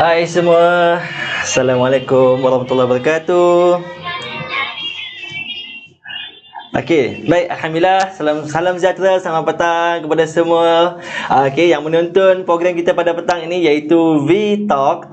Hai semua, Assalamualaikum warahmatullahi wabarakatuh. Okey, baik, alhamdulillah. Salam sejahtera, selamat petang kepada semua. Okey, yang menonton program kita pada petang ini iaitu V-Talk.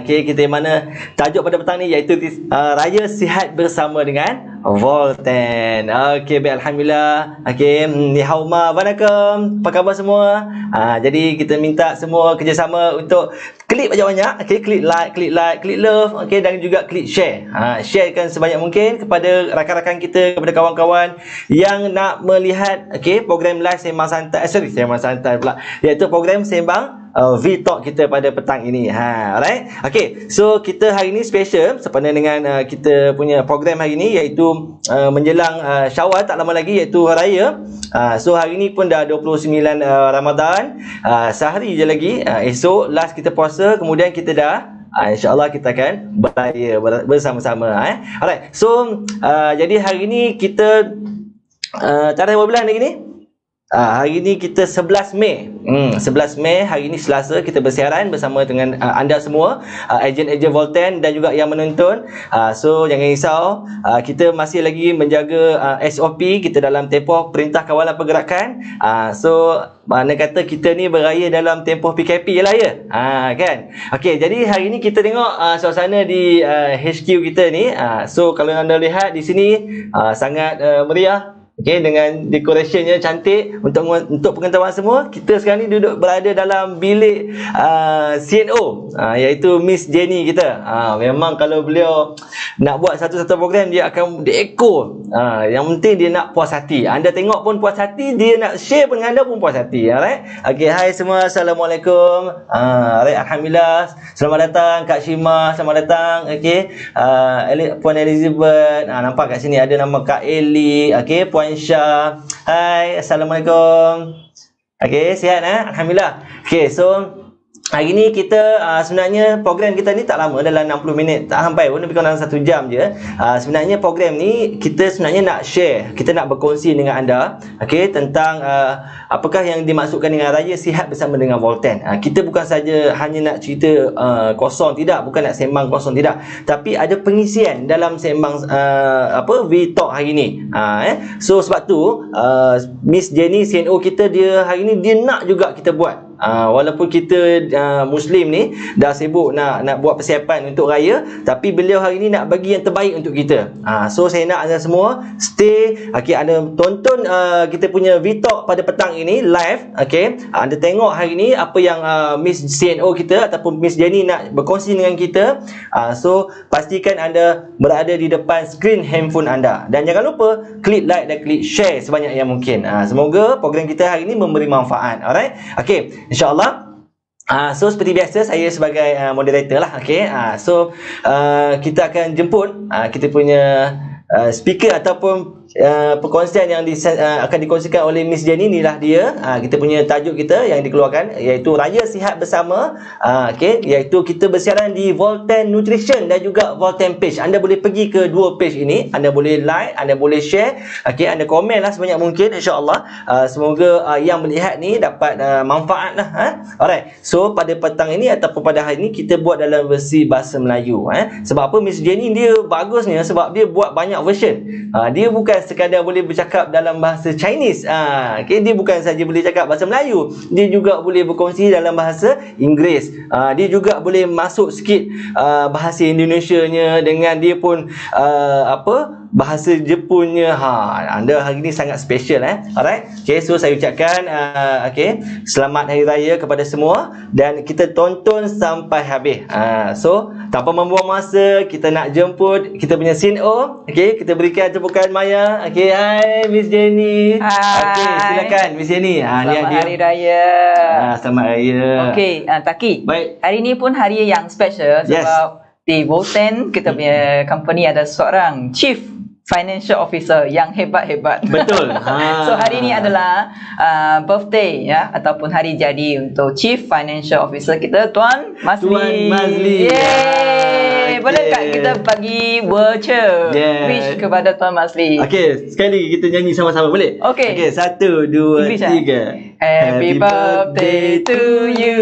Okey, kita mana tajuk pada petang ni iaitu Raya Sihat bersama dengan Volten. Okey, baik, alhamdulillah. Okey, ni hauma wanakum. Apa khabar semua? Jadi kita minta semua kerjasama untuk klik banyak-banyak. Okey, klik like, klik love, okey, dan juga klik share. Sharekan sebanyak mungkin kepada rakan-rakan kita, kepada kawan-kawan yang nak melihat program live sembang santai, sembang santai pula, iaitu program sembang V-Talk kita pada petang ini. Alright. Okay, so kita hari ini special sempena dengan kita punya program hari ini iaitu menjelang Syawal, tak lama lagi iaitu Hari Raya. So hari ini pun dah 29 Ramadan, sehari je lagi, esok last kita puasa, kemudian kita dah InsyaAllah kita akan beraya bersama-sama. Alright. So jadi hari ini kita tarikh berapa bulan hari ni? Hari ini kita 11 Mei. 11 Mei hari ini Selasa, kita bersiaran bersama dengan anda semua, ejen-ejen Volten dan juga yang menonton. So jangan risau, kita masih lagi menjaga SOP kita dalam tempoh Perintah Kawalan Pergerakan. So mana kata kita ni beraya dalam tempoh PKP je lah ya. Kan? Okey, jadi hari ni kita tengok suasana di HQ kita ni. So kalau anda lihat di sini sangat meriah. Okey, dengan decorationnya cantik. Untuk pengetahuan semua, kita sekarang ni berada dalam bilik CNO, iaitu Miss Jenny kita. Memang kalau beliau nak buat satu-satu program, dia akan diekor. Yang penting dia nak puas hati. Anda tengok pun puas hati, dia nak share dengan anda pun puas hati. Alright. Okey, hai semua, Assalamualaikum. Alright, alhamdulillah. Selamat datang Kak Shima, selamat datang. Okey, Puan Elizabeth. Nampak kat sini ada nama Kak Eli. Okey, Puan Syah. Hai, Assalamualaikum. Okey, sihat Alhamdulillah. Okey, so hari ni kita sebenarnya program kita ni tak lama, dalam 60 minit, tak sampai pun, lebih kurang dalam 1 jam je. Sebenarnya program ni kita sebenarnya nak share, kita nak berkongsi dengan anda tentang apakah yang dimaksudkan dengan Raya Sihat bersama dengan Volten. Kita bukan saja hanya nak cerita kosong, tidak, bukan nak sembang kosong, tidak, tapi ada pengisian dalam sembang V-Talk hari ni. So sebab tu Miss Jenny CNO kita, dia hari ni dia nak juga kita buat. Walaupun kita Muslim ni dah sibuk nak buat persiapan untuk raya, tapi beliau hari ni nak bagi yang terbaik untuk kita. So saya nak anda semua stay, anda tonton kita punya V-Talk pada petang ini live. Anda tengok hari ni apa yang Miss CNO kita ataupun Miss Jenny nak berkongsi dengan kita. So pastikan anda berada di depan skrin handphone anda, dan jangan lupa klik like dan klik share sebanyak yang mungkin. Semoga program kita hari ini memberi manfaat. Alright. InsyaAllah. So seperti biasa, saya sebagai moderator lah. So kita akan jemput kita punya speaker ataupun perkongsian yang akan dikongsikan oleh Miss Jenny. Inilah dia. Kita punya tajuk kita yang dikeluarkan iaitu Raya Sihat Bersama. Iaitu kita bersiaran di Volten Nutrition dan juga Volten Page. Anda boleh pergi ke dua page ini, anda boleh like, anda boleh share, anda komen lah sebanyak mungkin, insyaAllah. Semoga yang melihat ni dapat manfaat lah. Alright. So pada petang ini ataupun pada hari ini kita buat dalam versi bahasa Melayu. Sebab apa Miss Jenny dia bagusnya, sebab dia buat banyak version. Dia bukan sekadar boleh bercakap dalam bahasa Chinese. Dia bukan saja boleh cakap bahasa Melayu, dia juga boleh berkongsi dalam bahasa Inggeris. Dia juga boleh masuk sikit bahasa Indonesianya, dengan dia pun bahasa Jepunnya. Anda hari ni sangat special. Alright. So saya ucapkan selamat Hari Raya kepada semua, dan kita tonton sampai habis. So tanpa membuang masa, kita nak jemput kita punya CNO. Kita berikan tepukan maya. Hai Miss Jenny. Silakan Miss Jenny. Selamat Hari Raya. Selamat Raya. Taki. Baik. Hari ni pun hari yang special sebab di Volten kita punya company ada seorang Chief Financial Officer yang hebat-hebat. Betul. So hari ini adalah birthday ataupun hari jadi untuk Chief Financial Officer kita, Tuan Mazli. Tuan Mazli. Yeay. boleh tak kita bagi voucher wish kepada Tuan Mazli? Okey, sekali lagi kita nyanyi sama-sama boleh? Okey. Okey, 1, 2, 3. Happy birthday to you.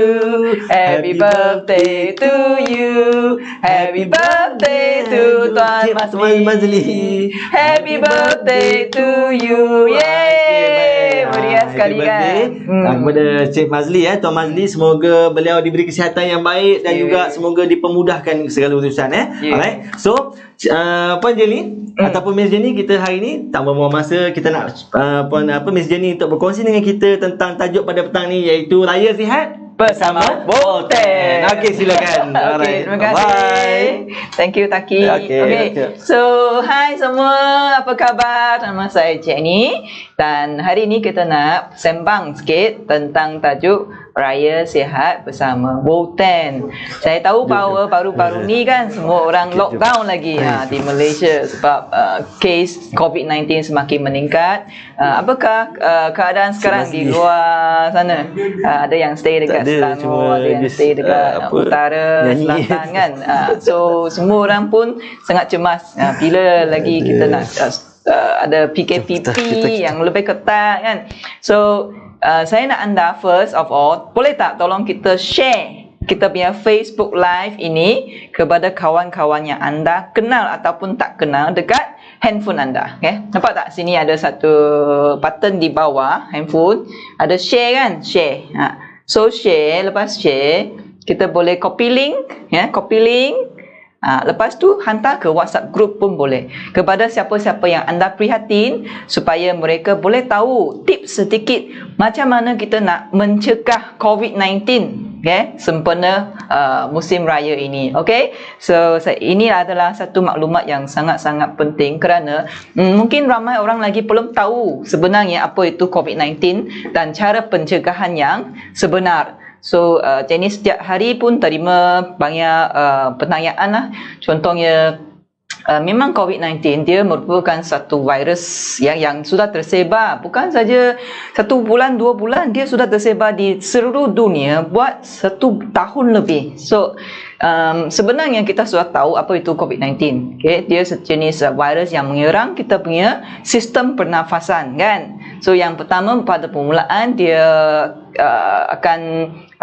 Happy birthday to you. Happy birthday to Tuan Mazli. Happy birthday to you. Yeay. Meriah sekali kan. Kepada Cik Mazli, Tuan Mazli, semoga beliau diberi kesihatan yang baik dan juga semoga dipermudahkan segala urusan. Alright. So, Puan Jenny ataupun Miss Jenny, kita hari ni tak membuang masa, kita nak Miss Jenny untuk berkongsi dengan kita tentang tajuk pada petang ni, iaitu Raya Sihat bersama Volten. Okey, silakan. Okey, terima kasih. Bye. Thank you Taki. Okey. So, hai semua, apa khabar? Nama saya Jenny dan hari ni kita nak sembang sikit tentang tajuk Raya Sihat bersama Volten. Saya tahu bahawa baru-baru ni kan semua orang lockdown lagi di Malaysia sebab kes COVID-19 semakin meningkat. Apakah keadaan sekarang di luar sana? Ada yang stay dekat Selangor, ada yang stay dekat utara, selatan kan. So semua orang pun sangat cemas bila lagi kita nak ada PKPP yang lebih ketat kan. So saya nak anda first of all, boleh tak tolong kita share kita punya Facebook Live ini kepada kawan-kawan yang anda kenal ataupun tak kenal dekat handphone anda. Nampak tak? Sini ada satu button di bawah handphone, ada share kan? Share. So share, lepas share kita boleh copy link, copy link. Lepas tu hantar ke WhatsApp group pun boleh kepada siapa-siapa yang anda prihatin supaya mereka boleh tahu tips sedikit macam mana kita nak mencegah COVID-19 sempena musim raya ini. So ini adalah satu maklumat yang sangat-sangat penting kerana mungkin ramai orang lagi belum tahu sebenarnya apa itu COVID-19 dan cara pencegahan yang sebenar. So Jenny setiap hari pun terima banyak pertanyaan lah. Contohnya memang COVID-19 dia merupakan satu virus yang sudah tersebar, bukan saja 1 bulan 2 bulan, dia sudah tersebar di seluruh dunia buat 1 tahun lebih. So sebenarnya kita sudah tahu apa itu COVID-19. Dia sejenis virus yang menyerang kita punya sistem pernafasan kan. So yang pertama pada permulaan dia akan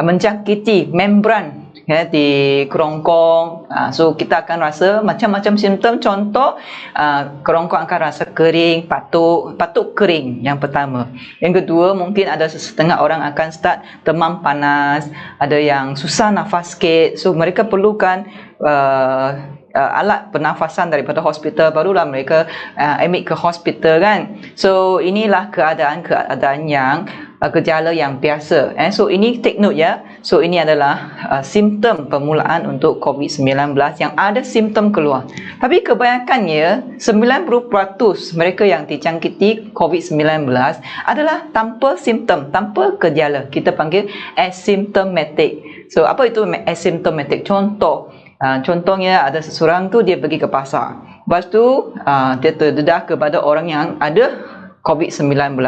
menjangkiti membran di kerongkong. So kita akan rasa macam-macam simptom. Contoh kerongkong akan rasa kering, batuk kering yang pertama. Yang kedua, mungkin ada setengah orang akan start demam panas, ada yang susah nafas sikit. So mereka perlukan alat pernafasan daripada hospital, barulah mereka admit ke hospital kan. So inilah keadaan yang gejala yang biasa. So ini take note ya. So ini adalah simptom permulaan untuk COVID-19 yang ada simptom keluar. Tapi kebanyakannya 90% mereka yang dijangkiti COVID-19 adalah tanpa simptom, tanpa gejala. Kita panggil asymptomatic. So apa itu asymptomatic? Contohnya ada seseorang tu dia pergi ke pasar. Lepas tu dia terdedah kepada orang yang ada COVID-19,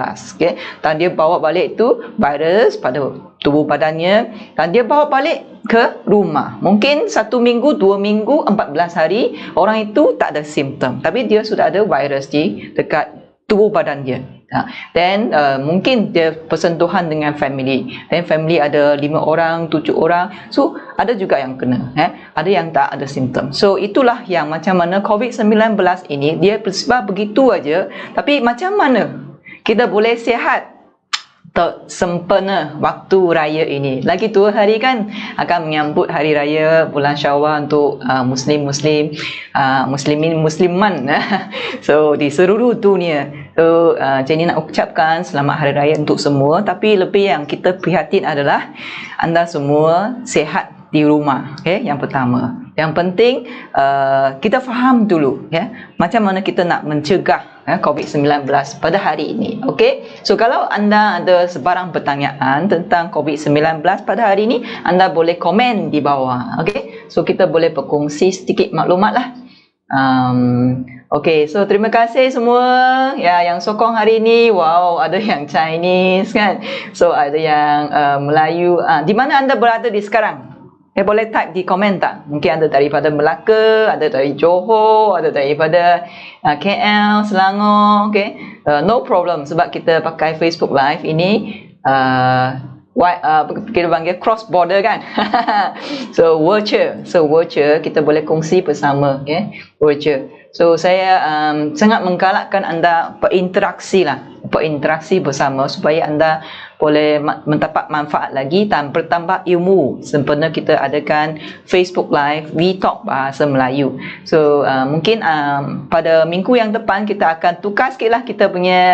dan dia bawa balik tu virus pada tubuh badannya dan dia bawa balik ke rumah. Mungkin 1 minggu, 2 minggu, 14 hari orang itu tak ada simptom, tapi dia sudah ada virus di dekat tubuh badan dia. Then mungkin dia persentuhan dengan family. Then family ada 5 orang, 7 orang. So ada juga yang kena, ada yang tak ada simptom. So itulah yang macam mana COVID-19 ini dia sebab begitu aja. Tapi macam mana kita boleh sihat sempena waktu raya ini? Lagi 2 hari kan akan menyambut hari raya bulan Syawal untuk musliman so di seluruh dunia. So Jenny nak ucapkan selamat hari raya untuk semua, tapi lebih yang kita prihatin adalah anda semua sihat di rumah. Yang pertama, yang penting kita faham dulu macam mana kita nak mencegah COVID-19 pada hari ini. So kalau anda ada sebarang pertanyaan tentang COVID-19 pada hari ini, anda boleh komen di bawah. So kita boleh berkongsi sedikit maklumat lah. So terima kasih semua yang sokong hari ini. Wow, ada yang Chinese kan. So ada yang Melayu. Di mana anda berada di sekarang? Boleh type di komen tak? Mungkin ada daripada Melaka, ada dari Johor, ada daripada KL, Selangor. Okay? No problem sebab kita pakai Facebook Live ini kita panggil cross border kan. So virtual kita boleh kongsi bersama, okay? Virtual. So saya sangat menggalakkan anda berinteraksi bersama supaya anda boleh mendapat manfaat lagi dan bertambah ilmu sempena kita adakan Facebook Live VTalk Bahasa Melayu. So mungkin pada minggu yang depan kita akan tukar sikit lah kita punya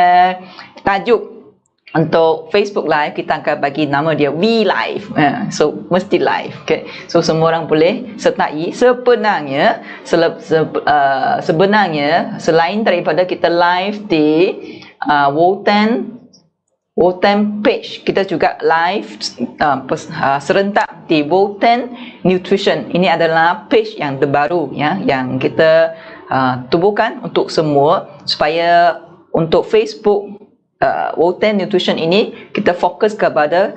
tajuk. Untuk Facebook Live kita akan bagi nama dia V Live. So mesti live. Okay. So semua orang boleh sertai. Sebenarnya selain daripada kita live di Wotan page, kita juga live serentak di Wotan Nutrition. Ini adalah page yang terbaru ya, yang kita tubuhkan untuk semua supaya untuk Facebook Wotan Nutrition ini kita fokus kepada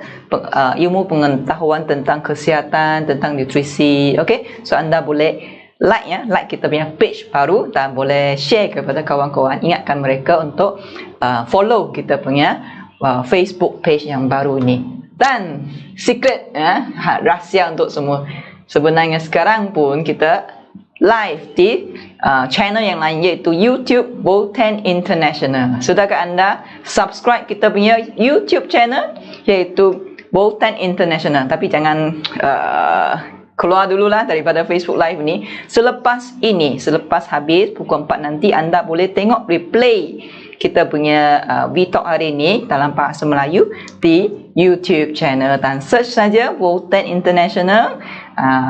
ilmu pengetahuan tentang kesihatan, tentang nutrisi. Okay, so anda boleh like kita punya page baru dan boleh share kepada kawan-kawan. Ingatkan mereka untuk follow kita punya Facebook page yang baru ini. Dan secret rahsia untuk semua, sebenarnya sekarang pun kita live di channel yang lain iaitu YouTube Wotan International. Sudahkah anda subscribe kita punya YouTube channel iaitu Wotan International? Tapi jangan keluar dululah daripada Facebook Live ni. Selepas habis pukul 4 nanti anda boleh tengok replay kita punya VTalk hari ini dalam bahasa Melayu di YouTube channel dan search saja Wotan International.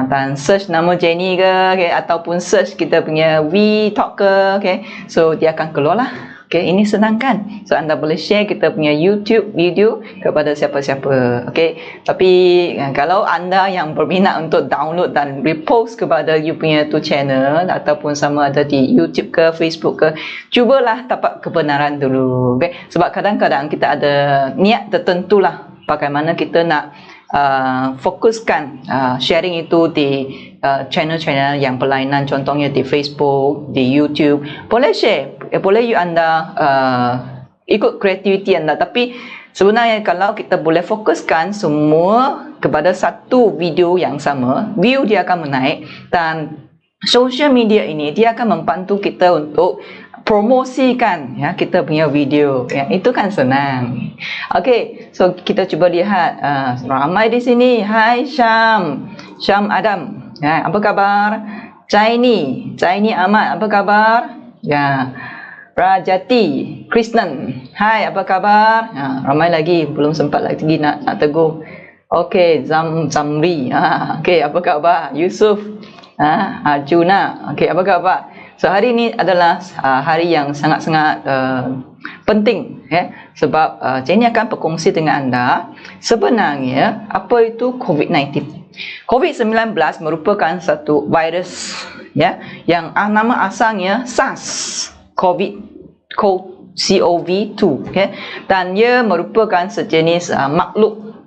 Dan search nama Jenny ke, okay, ataupun search kita punya VTalk ke, okay. So dia akan keluar lah. Okay, ini senang kan? So anda boleh share kita punya YouTube video kepada siapa-siapa. Okay, tapi kalau anda yang berminat untuk download dan repost kepada you punya tu channel ataupun sama ada di YouTube ke Facebook ke, cubalah dapat kebenaran dulu. Okay, sebab kadang-kadang kita ada niat tertentu lah bagaimana kita nak fokuskan sharing itu di channel-channel yang berlainan, contohnya di Facebook, di YouTube. Boleh share, boleh you anda ikut kreativiti anda. Tapi sebenarnya kalau kita boleh fokuskan semua kepada satu video yang sama, view dia akan menaik dan social media ini dia akan membantu kita untuk promosikan ya kita punya video ya, itu kan senang. Okey, so kita cuba lihat ramai di sini. Hai Syam Adam, ya, apa kabar? Chaini Ahmad, apa kabar? Ya, Rajati Krishnan, hai, apa kabar? Ya, ramai lagi, belum sempat lagi nak tegur. Okey, Zamri, okey, apa kabar? Yusuf, Arjuna, okey, apa kabar? So hari ini adalah hari yang sangat-sangat penting ya, sebab Jenny akan berkongsi dengan anda sebenarnya apa itu COVID-19. COVID-19 merupakan satu virus ya yang nama asalnya SARS CoV-2 okay? Dan ia merupakan sejenis makhluk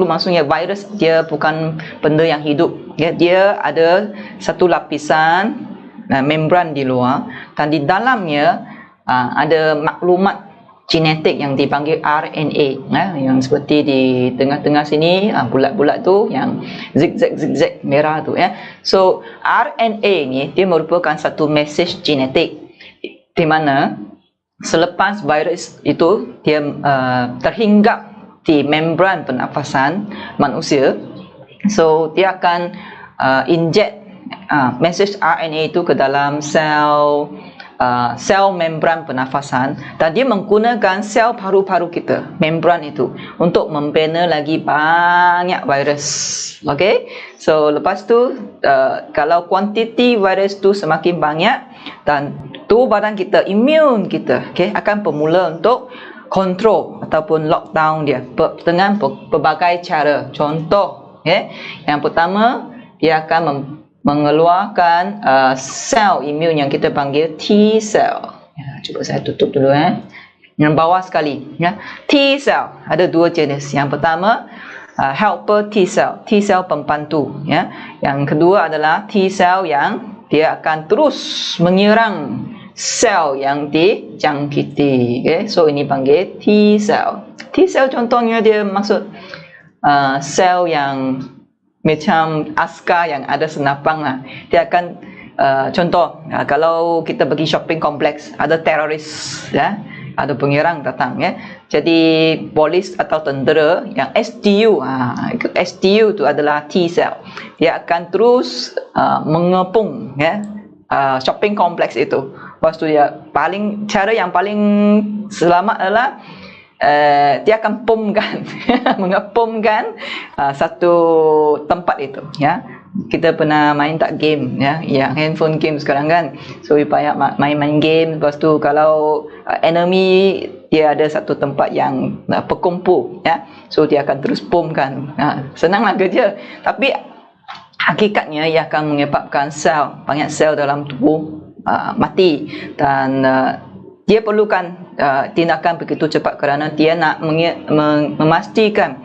maksudnya virus, dia bukan benda yang hidup ya, dia ada satu lapisan membran di luar dan di dalamnya ada maklumat genetik yang dipanggil RNA yang seperti di tengah-tengah sini bulat-bulat tu yang zigzag merah tu ya. So RNA ni dia merupakan satu message genetik di mana selepas virus itu dia terhinggap di membran pernafasan manusia, so dia akan inject message RNA itu ke dalam sel membran pernafasan dan dia menggunakan sel paru-paru kita, membran itu, untuk membina lagi banyak virus. Okay, so lepas tu kalau kuantiti virus tu semakin banyak dan tubuh badan kita, imun kita akan bermula untuk kontrol ataupun lockdown dia dengan berbagai cara. Contoh yang pertama, dia akan mengeluarkan sel imun yang kita panggil T cell. Cuba saya tutup dulu yang bawah sekali ya. T cell ada dua jenis. Yang pertama helper T cell, T cell pembantu ya. Yang kedua adalah T cell yang dia akan terus menyerang sel yang dijangkiti. Okay? So ini panggil T cell. T cell contohnya dia maksud sel yang macam askar yang ada senapang lah. Dia akan contoh kalau kita pergi shopping kompleks, ada teroris ya, ada penyerang datang ya. Jadi polis atau tentera yang STU, STU itu adalah T cell. Dia akan terus mengepung ya shopping kompleks itu. Lepas tu dia cara yang paling selamat adalah dia akan pomkan mengepumkan satu tempat itu ya. Kita pernah main tak game ya, yang handphone game sekarang kan, so payah main game. Lepas tu kalau enemy dia ada satu tempat yang berkumpul ya, so dia akan terus pomkan. Senanglah kerja, tapi hakikatnya ia akan menyebabkan banyak sel dalam tubuh mati, dan dia perlukan tindakan begitu cepat kerana dia nak memastikan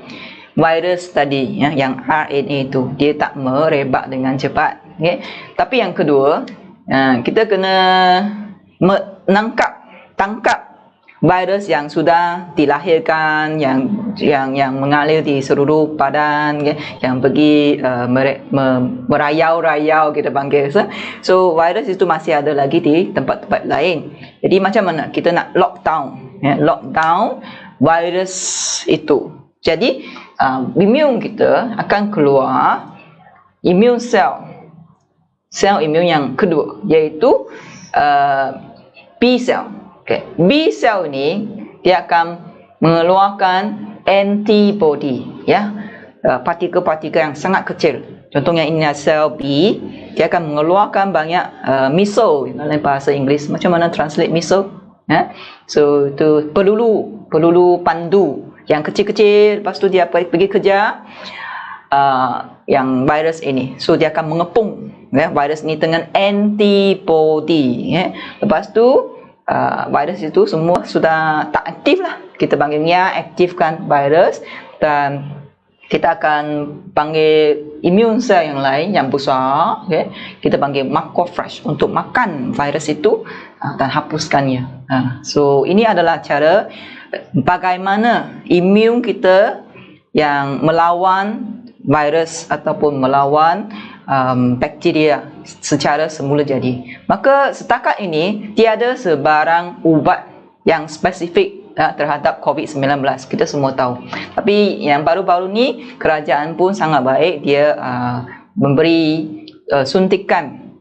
virus tadi ya, yang RNA itu dia tak merebak dengan cepat. Okay? Tapi yang kedua, kita kena tangkap virus yang sudah dilahirkan, yang mengalir di seluruh badan, okay? Yang pergi merayau-rayau kita panggil. So virus itu masih ada lagi di tempat-tempat lain. Jadi macam mana kita nak lockdown ya, lockdown virus itu. Jadi imun kita akan keluar imun sel imun yang kedua, iaitu B cell. Okay. B cell ni dia akan mengeluarkan antibody ya, partikel-partikel yang sangat kecil. Contohnya ini sel B, dia akan mengeluarkan banyak missile dalam bahasa Inggeris. Macam mana translate missile ya? So itu peluru pandu yang kecil-kecil. Lepas tu dia pergi kejar yang virus ini. So dia akan mengepung ya, virus ini dengan antibody ya. Lepas tu virus itu semua sudah tak aktif lah. Kita panggilnya aktifkan virus, dan kita akan panggil imun sel yang lain yang besar, okay? Kita panggil macrophage untuk makan virus itu dan hapuskannya. So ini adalah cara bagaimana imun kita yang melawan virus ataupun melawan bakteria secara semula jadi. Maka setakat ini tiada sebarang ubat yang spesifik terhadap COVID-19, kita semua tahu. Tapi yang baru-baru ni kerajaan pun sangat baik, dia memberi suntikan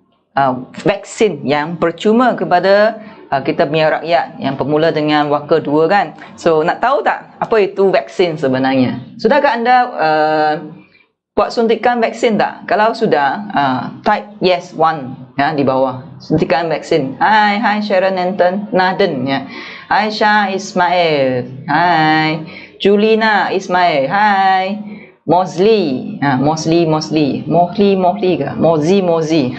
vaksin yang percuma kepada kita punya rakyat yang bermula dengan waka 2 kan. So nak tahu tak apa itu vaksin sebenarnya? Sudahkah anda buat suntikan vaksin tak? Kalau sudah, type yes 1 ya di bawah. Suntikan vaksin. Hai Sharon Naden ya. Hai Shah Ismail. Hai Julina Ismail. Hai Mosley ke? Mozi.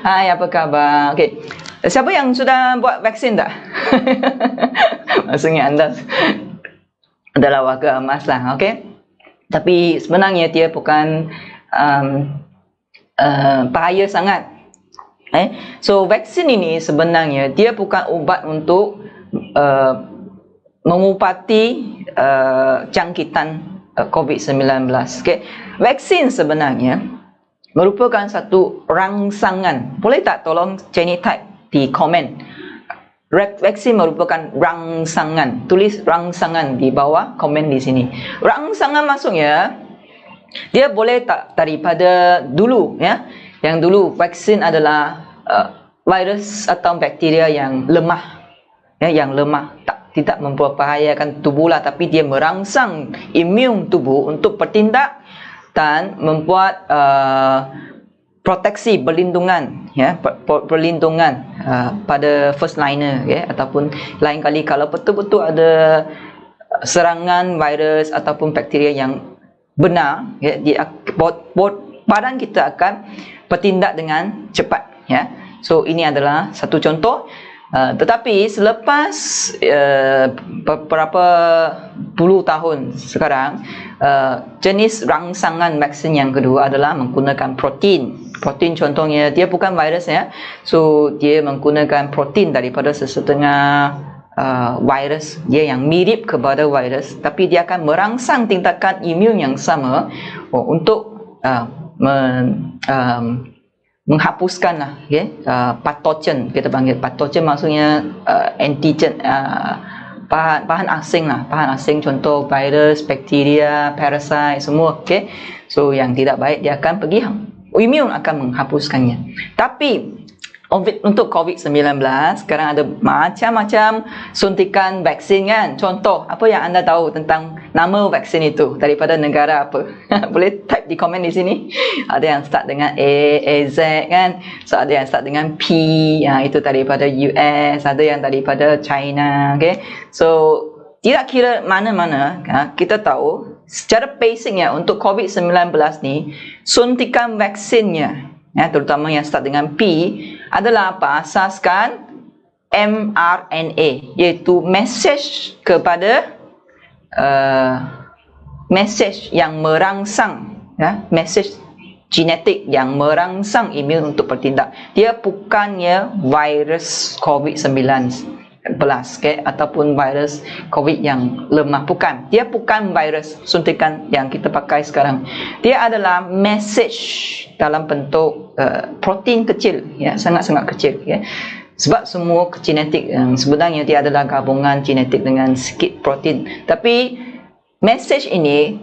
Hai, apa khabar? Okey. Siapa yang sudah buat vaksin tak? Maksudnya anda adalah warga emas lah, okey? Tapi sebenarnya dia bukan bahaya sangat. So vaksin ini sebenarnya dia bukan ubat untuk mengubati jangkitan COVID-19. Okay. Vaksin sebenarnya merupakan satu rangsangan. Boleh tak tolong Jenny type di komen? Vaksin merupakan rangsangan. Tulis rangsangan di bawah komen di sini. Rangsangan maksudnya dia boleh tak daripada dulu ya. Yang dulu vaksin adalah virus atau bakteria yang lemah. Ya, yang lemah, tidak membahayakan tubuh lah, tapi dia merangsang imun tubuh untuk bertindak dan membuat proteksi, perlindungan ya, perlindungan pada first liner ya, ataupun lain kali kalau betul-betul ada serangan virus ataupun bakteria yang benar ya, badan kita akan bertindak dengan cepat ya. So ini adalah satu contoh Tetapi selepas beberapa puluh tahun sekarang, jenis rangsangan vaksin yang kedua adalah menggunakan protein. Protein contohnya dia bukan virus ya, so dia menggunakan protein daripada sesetengah virus, dia yang mirip kepada virus, tapi dia akan merangsang tingkatan imun yang sama untuk menghapuskan lah, patogen. Kita panggil patogen maksudnya antigen, bahan asing lah, bahan asing contoh virus, bakteria, parasite semua. So yang tidak baik dia akan pergi, imun akan menghapuskannya. Tapi untuk COVID-19 sekarang ada macam-macam suntikan vaksin kan. Contoh, apa yang anda tahu tentang nama vaksin itu daripada negara apa? Boleh type di komen di sini. Ada yang start dengan A, Z kan. So ada yang start dengan P, itu daripada US, ada yang daripada China. So tidak kira mana-mana, kita tahu secara basicnya untuk COVID-19 ni suntikan vaksinnya, terutama yang start dengan P, adalah apa? Asaskan mRNA, iaitu message kepada message yang merangsang, message genetik yang merangsang imun untuk bertindak. Dia bukannya virus COVID-19 ataupun virus COVID yang lemah, bukan. Dia bukan virus suntikan yang kita pakai sekarang. Dia adalah message dalam bentuk protein kecil, sangat-sangat kecil. Sebab semua genetik sebenarnya dia adalah gabungan genetik dengan sikit protein. Tapi message ini,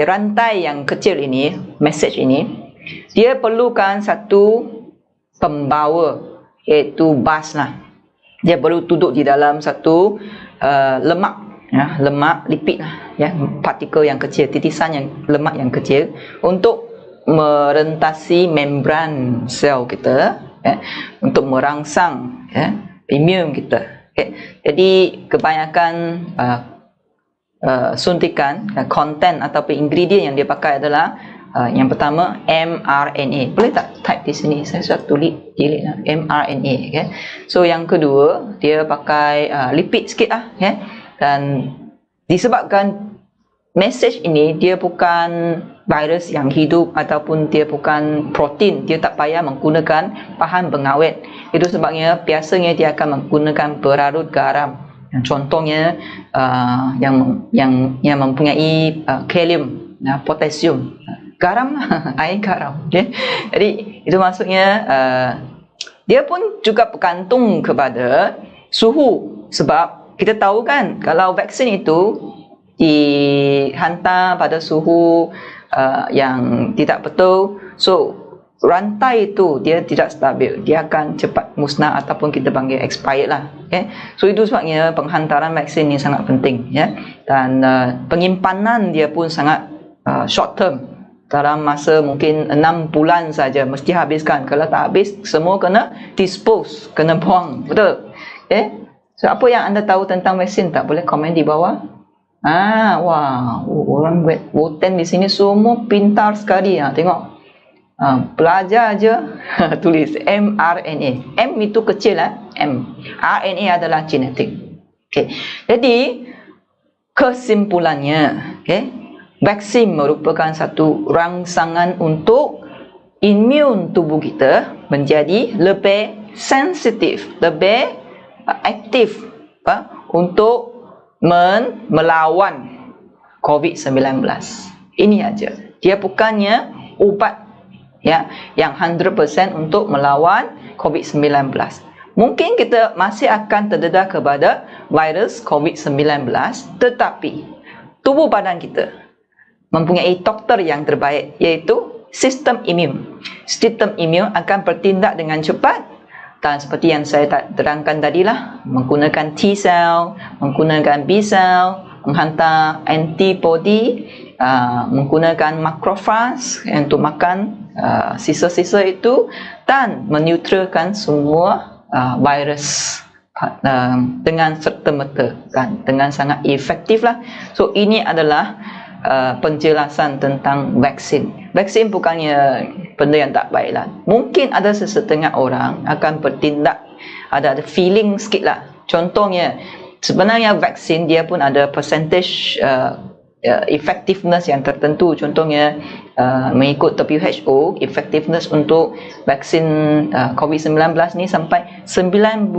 rantai yang kecil ini, message ini, dia perlukan satu pembawa, iaitu bus lah. Dia perlu duduk di dalam satu lemak, lemak lipid lah, partikel yang kecil, titisan yang lemak yang kecil, untuk merentasi membran sel kita, untuk merangsang imun kita. Jadi kebanyakan suntikan, konten ataupun ingredient yang dia pakai adalah yang pertama mRNA. Boleh tak type di sini? Saya sudah tulis mRNA. So yang kedua dia pakai lipid sikit lah, dan disebabkan message ini dia bukan virus yang hidup ataupun dia bukan protein, dia tak payah menggunakan bahan pengawet. Itu sebabnya biasanya dia akan menggunakan berlarut garam. Contohnya yang mempunyai kalium, potasium, garam, air garam. Jadi itu maksudnya dia pun juga bergantung kepada suhu. Sebab kita tahu kan, kalau vaksin itu dihantar pada suhu yang tidak betul, so rantai itu dia tidak stabil, dia akan cepat musnah ataupun kita panggil expired lah. So itu sebabnya penghantaran vaksin ini sangat penting, dan penyimpanan dia pun sangat short term. Dalam masa mungkin 6 bulan saja mesti habiskan. Kalau tak habis, semua kena dispose, kena buang. Betul? So apa yang anda tahu tentang vaksin tak? Boleh komen di bawah. Wah, orang voten di sini semua pintar sekali. Tengok. Belajar aja tulis mRNA. M itu kecil M. RNA adalah genetik. Jadi kesimpulannya, vaksin merupakan satu rangsangan untuk imun tubuh kita menjadi lebih sensitif, lebih aktif untuk melawan COVID-19. Ini aja. Dia bukannya ubat yang 100% untuk melawan COVID-19. Mungkin kita masih akan terdedah kepada virus COVID-19, tetapi tubuh badan kita mempunyai doktor yang terbaik, iaitu sistem imun. Sistem imun akan bertindak dengan cepat, dan seperti yang saya terangkan tadilah, menggunakan T cell, menggunakan B cell, menghantar antibody, menggunakan macrophage untuk makan sisa-sisa itu, dan menetralkan semua virus dengan serta-merta, dengan sangat efektif lah. So ini adalah penjelasan tentang vaksin. Vaksin bukannya benda yang tak baik lah. Mungkin ada sesetengah orang akan bertindak ada feeling sikit lah. Contohnya, sebenarnya vaksin dia pun ada percentage effectiveness yang tertentu. Contohnya mengikut WHO, effectiveness untuk vaksin COVID-19 ni sampai 95%.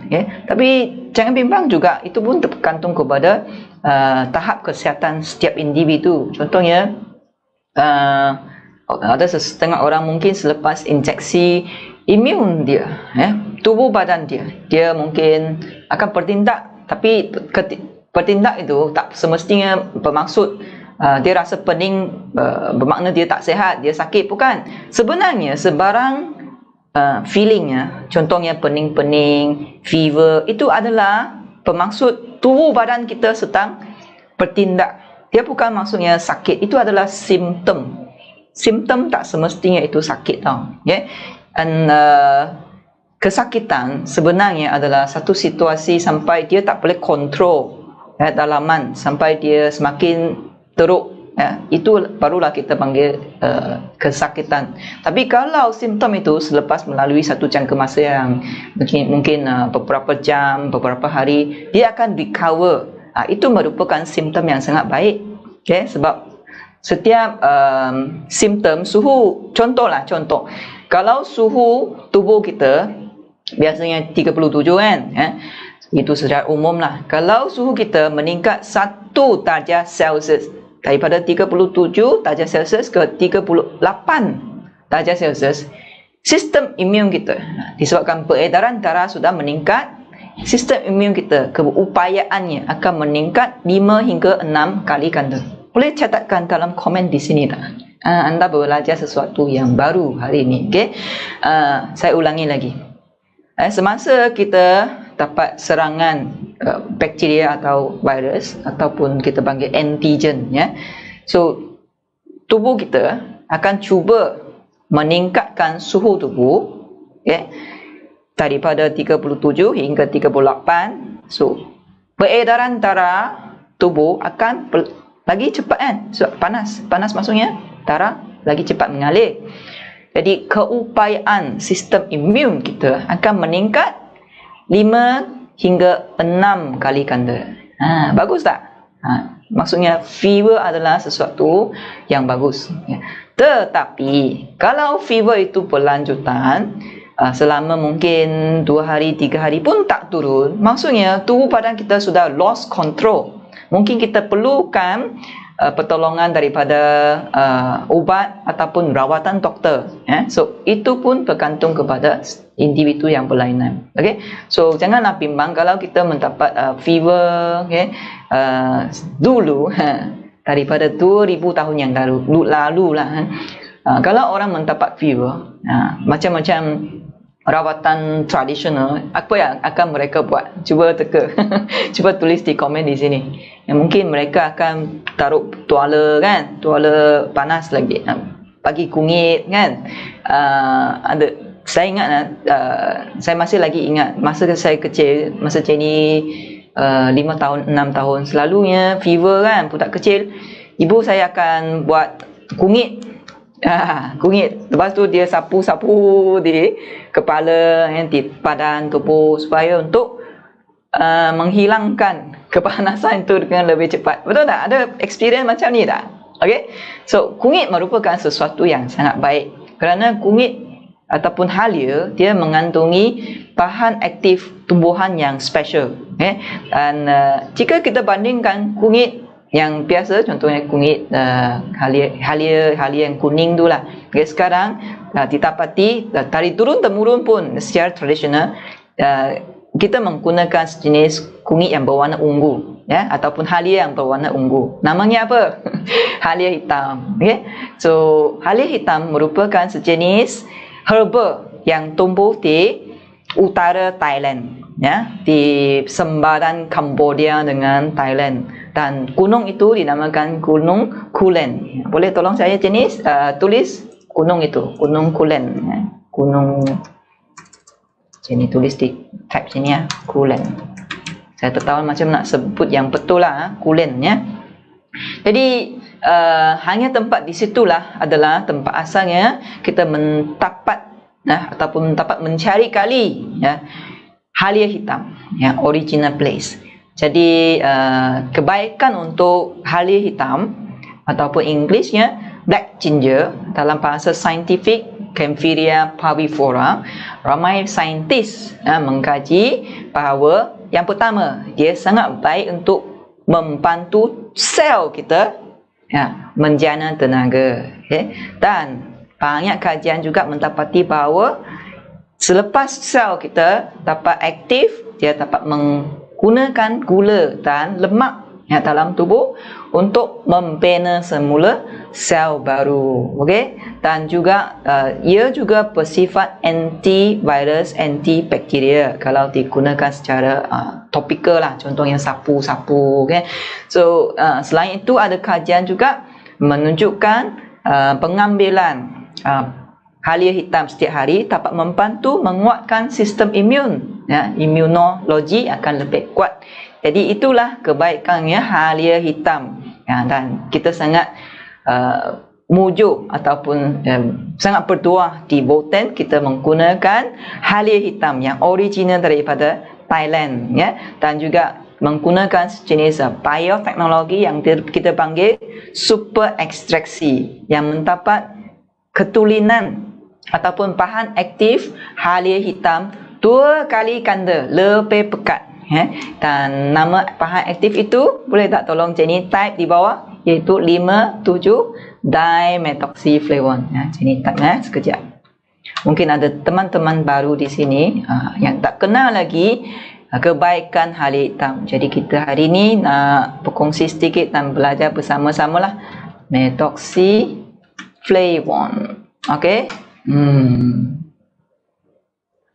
Okay? Tapi jangan bimbang juga, itu pun tergantung kepada tahap kesihatan setiap individu. Contohnya ada setengah orang mungkin selepas injeksi imun dia, tubuh badan dia mungkin akan bertindak, tapi bertindak itu tak semestinya bermaksud dia rasa pening, bermakna dia tak sihat, dia sakit, bukan. Sebenarnya sebarang feelingnya, contohnya pening-pening, fever, itu adalah bermaksud tubuh badan kita sedang bertindak. Dia bukan maksudnya sakit, itu adalah simptom. Simptom tak semestinya itu sakit tau. Okay? Dan kesakitan sebenarnya adalah satu situasi sampai dia tak boleh kontrol dalaman, sampai dia semakin teruk, itu barulah kita panggil kesakitan. Tapi kalau simptom itu selepas melalui satu jangka masa yang mungkin beberapa jam, beberapa hari, dia akan recover, itu merupakan simptom yang sangat baik. Okay? Sebab setiap simptom suhu, contoh kalau suhu tubuh kita biasanya 37 kan, itu secara umum lah. Kalau suhu kita meningkat 1 darjah Celsius, daripada 37 darjah Celsius ke 38 darjah Celsius, sistem imun kita, disebabkan peredaran darah sudah meningkat, sistem imun kita, keupayaannya akan meningkat 5 hingga 6 kali ganda. Boleh catatkan dalam komen di sini tak? Anda belajar sesuatu yang baru hari ini. Okay? Saya ulangi lagi. Semasa kita dapat serangan bakteria atau virus, ataupun kita panggil antigen, so tubuh kita akan cuba meningkatkan suhu tubuh, daripada 37 hingga 38. So peredaran darah tubuh akan lagi cepat kan, sebab panas maksudnya darah lagi cepat mengalir. Jadi keupayaan sistem imun kita akan meningkat 5 hingga 6 kali ganda. Bagus tak? Maksudnya fever adalah sesuatu yang bagus. Tetapi kalau fever itu berlanjutan selama mungkin 2 hari, 3 hari pun tak turun, maksudnya tubuh badan kita sudah lost control. Mungkin kita perlukan pertolongan daripada ubat ataupun rawatan doktor. So itu pun bergantung kepada individu yang berlainan. Okay? So janganlah bimbang kalau kita mendapat fever, dulu daripada 2000 tahun yang lalu lah. Kalau orang mendapat fever, macam-macam rawatan tradisional, apa yang akan mereka buat? Cuba teka. Cuba tulis di komen di sini. Mungkin mereka akan taruh tuala kan, tuala panas lagi, bagi kunyit kan. Ada, saya ingat saya masih lagi ingat masa saya kecil, masa Jenny 5 tahun, 6 tahun, selalunya fever kan, budak kecil, ibu saya akan buat kunyit. Kunyit, lepas tu dia sapu-sapu di kepala, di badan tubuh, supaya untuk menghilangkan kepanasan itu dengan lebih cepat. Betul tak? Ada experience macam ni tak? Okay? So kunyit merupakan sesuatu yang sangat baik, kerana kunyit ataupun halia dia mengandungi bahan aktif tumbuhan yang special. Dan jika kita bandingkan kunyit yang biasa, contohnya kunyit halia yang kuning tu lah. Okay, sekarang didapati dari turun temurun pun secara tradisional kita menggunakan sejenis kunyit yang berwarna ungu, ataupun halia yang berwarna ungu. Namanya apa? Halia hitam. Okay? So halia hitam merupakan sejenis herba yang tumbuh di utara Thailand, di sempadan Cambodia dengan Thailand, dan gunung itu dinamakan Gunung Kulen. Boleh tolong saya jenis tulis gunung itu, Gunung Kulen. Gunung sini, tulis di type sini ya, Kulen. Saya tak tahu macam nak sebut yang betul lah, Kulen ya. Jadi hanya tempat di situlah adalah tempat asalnya kita mendapat ataupun dapat mencari kali halia hitam, original place. Jadi kebaikan untuk halia hitam ataupun Englishnya black ginger dalam bahasa saintifik Kaempferia parvifera, ramai saintis mengkaji bahawa yang pertama, dia sangat baik untuk membantu sel kita menjana tenaga. Dan banyak kajian juga mendapati bahawa selepas sel kita dapat aktif, dia dapat menggunakan gula dan lemak dalam tubuh untuk membina semula sel baru. Okey, dan juga ia juga bersifat antivirus, antibakteria kalau digunakan secara topikal lah, contohnya sapu-sapu. Okay? So selain itu ada kajian juga menunjukkan pengambilan halia hitam setiap hari dapat membantu menguatkan sistem imun, imunologi akan lebih kuat. Jadi itulah kebaikannya halia hitam, dan kita sangat mujuk ataupun sangat berdoa di Voten kita menggunakan halia hitam yang original daripada Thailand, dan juga menggunakan sejenis bioteknologi yang kita panggil super ekstraksi yang mendapat ketulinan ataupun bahan aktif halia hitam 2 kali ganda lebih pekat. Dan nama bahan aktif itu boleh tak tolong Jenny type di bawah, iaitu 5,7-dimethoxyflavone. Jenny type sekejap. Mungkin ada teman-teman baru di sini yang tak kenal lagi kebaikan halia hitam. Jadi kita hari ini nak berkongsi sedikit dan belajar bersama-sama lah methoxyflavone. Okey.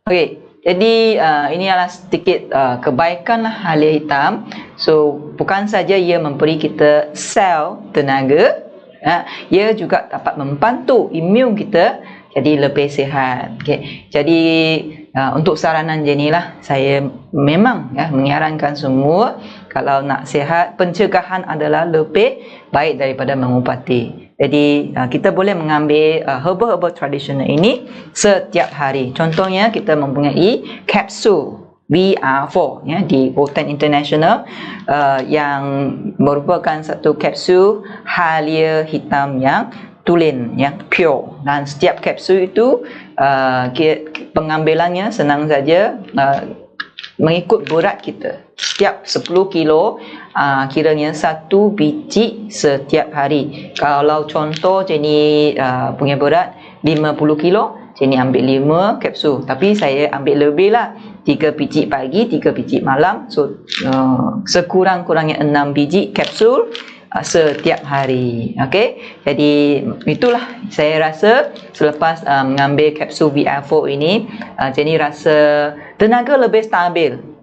Okey. Jadi ini adalah sedikit kebaikan lah halia hitam. So bukan saja ia memberi kita sel tenaga, ia juga dapat membantu imun kita jadi lebih sihat. Okay. Jadi untuk saranan Jenny lah, saya memang menyarankan semua kalau nak sihat, pencegahan adalah lebih baik daripada mengubati. Jadi kita boleh mengambil herbal tradisional ini setiap hari. Contohnya kita mempunyai kapsul VR4 di Voten International yang merupakan satu kapsul halia hitam yang tulen, yang pure. Dan setiap kapsul itu pengambilannya senang saja, mengikut berat kita. Setiap 10 kilo kiranya 1 biji setiap hari. Kalau contoh Jenny punya berat 50 kilo, Jenny ambil 5 kapsul. Tapi saya ambil lebih lah, 3 biji pagi, 3 biji malam. So sekurang-kurangnya 6 biji kapsul setiap hari. Okey, jadi itulah saya rasa selepas mengambil kapsul VR4 ini, Jenny rasa tenaga lebih stabil.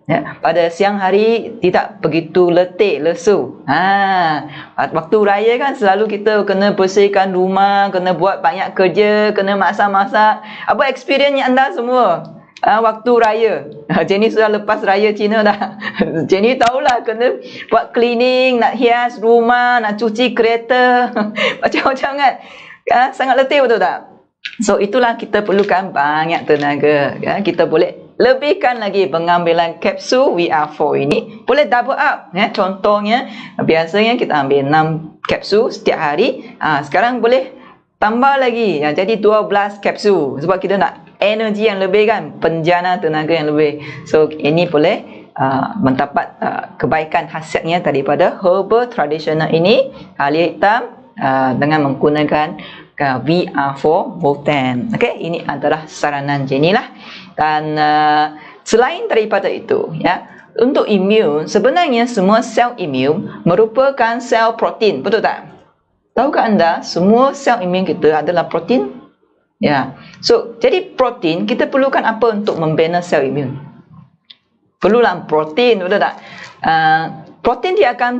Pada siang hari tidak begitu letih, lesu. Waktu raya kan selalu kita kena bersihkan rumah, kena buat banyak kerja, kena masak-masak. Apa experience anda semua waktu raya? Jenny sudah lepas raya Cina dah. Jenny tahulah kena buat cleaning, nak hias rumah, nak cuci kereta, macam-macam kan. Sangat letih, betul tak? So itulah kita perlukan banyak tenaga. Kita boleh lebihkan lagi pengambilan kapsul VR4 ini, boleh double up. Contohnya biasanya kita ambil 6 kapsul setiap hari, sekarang boleh tambah lagi, jadi 12 kapsul sebab kita nak energi yang lebih kan, penjana tenaga yang lebih. So ini boleh mendapat kebaikan hasilnya daripada herbal tradisional ini, halia hitam, dengan menggunakan VR4 Voten. Okey, ini adalah saranan Jenny lah. Dan selain daripada itu, untuk imun, sebenarnya semua sel imun merupakan sel protein, betul tak? Tahukah anda semua sel imun kita adalah protein? So jadi protein kita perlukan apa untuk membina sel imun? Perlulah protein, betul tak? Protein dia akan